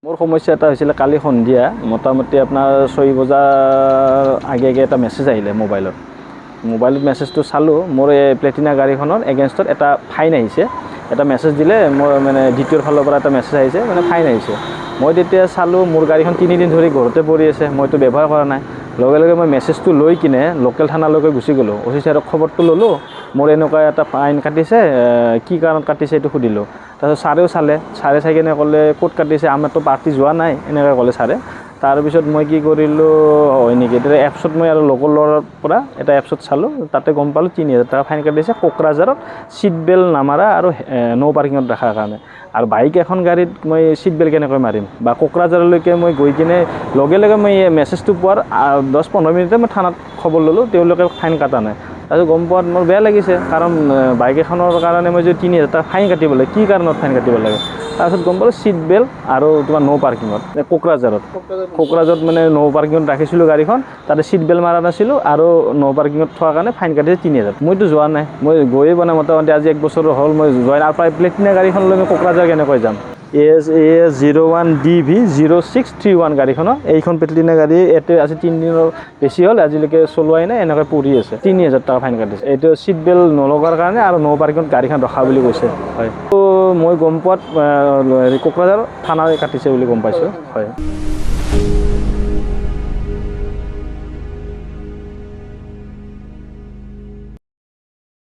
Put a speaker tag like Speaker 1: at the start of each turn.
Speaker 1: মোৰ সমস্যা এটা হৈছিলে কালি সন্ধিয়া মোটামুটি আপোনাৰ 6 বজাৰ আগে এটা মেছেজ আহিলে মোবাইলত মেছেজটো চালোঁ মোৰ এই প্লেটিনা গাড়ীখনৰ এগেইনষ্টত এটা ফাইন আহিছে এটা মেছেজ দিলে মোৰ মানে ডিটিঅ'ৰ ফালৰ পৰা এটা মেছেজ আহিছে মানে ফাইন আহিছে মই তেতিয়া চালোঁ মোৰ গাড়ীখন 3 দিন ধৰি ঘৰতে পৰি আছে মইতো ব্যৱহাৰ কৰা নাই লগে লগে মই মেছেজটো লৈ কিনে লোকেল থানালৈকে গুচি গ'লোঁ অফিচাৰক খবৰটো ল'লোঁ মোৰ এনেকুৱা এটা ফাইন কাটিছে কি কাৰণত কাটিছে এইটো সুধিলোঁ তাৰপিছত ছাৰেও ছাৰে চাই কিনে ক'লে ক'ত কাটিছে আমাৰতো পাৰ্টি যোৱা নাই এনেকৈ ক'লে ছাৰে তাৰপিছত মই কি কৰিলোঁ হয় নেকি তেতিয়া এপছত মই আৰু লোকেলৰ পৰা এটা এপছত চালোঁ তাতে গম পালোঁ 3000 টকা ফাইন কাটিছে কোকৰাঝাৰত ছিট বেল্ট নামাৰা আৰু নো পাৰ্কিঙত ৰখাৰ কাৰণে আৰু বাইক এখন গাড়ীত মই ছিট বেল্ট কেনেকৈ মাৰিম বা কোকৰাঝাৰলৈকে মই গৈ কিনে লগে লগে মই মেছেজটো পোৱাৰ 10-15 মিনিটতে মই থানাত খবৰ ল'লোঁ তেওঁলোকে ফাইন কাটা নাই তাৰপিছত গম পোৱাত মোৰ বেয়া লাগিছে কাৰণ বাইক এখনৰ কাৰণে মই যদি 3000 টকা ফাইন কাটিব লাগে কি কাৰণত ফাইন কাটিব লাগে তাৰপিছত গম পালোঁ ছিট বেল্ট আৰু তোমাৰ নো পাৰ্কিঙত কোকৰাঝাৰত মানে নো পাৰ্কিঙত ৰাখিছিলোঁ গাড়ীখন তাতে ছিট বেল্ট মাৰা নাছিলোঁ আৰু নো পাৰ্কিঙত থোৱাৰ কাৰণে ফাইন কাটিছে 3000 মইতো যোৱা নাই মই গৈয়ে পোৱা নাই মোটামুটি আজি 1 বছৰ হ'ল মই যোৱা নাই আৰু প্ৰায় প্লেটিনা গাড়ীখন লৈ মই কোকৰাঝাৰ কেনেকৈ যাম AS01DV0631 গাড়ীখনৰ এইখন প্লেটিনা গাড়ী ইয়াতে আজি 3 দিনৰ বেছি হ'ল আজিলৈকে চলোৱাই নাই এনেকৈ পৰি আছে 3000 টকা ফাইন কাটিছে এইটো ছিট বেল্ট নলগাৰ কাৰণে আৰু নো পাৰ্কিঙত গাড়ীখন ৰখা বুলি কৈছে হয় মই গম পোৱাত কোকৰাঝাৰ থানাৰে কাটিছে বুলি গম পাইছোঁ হয়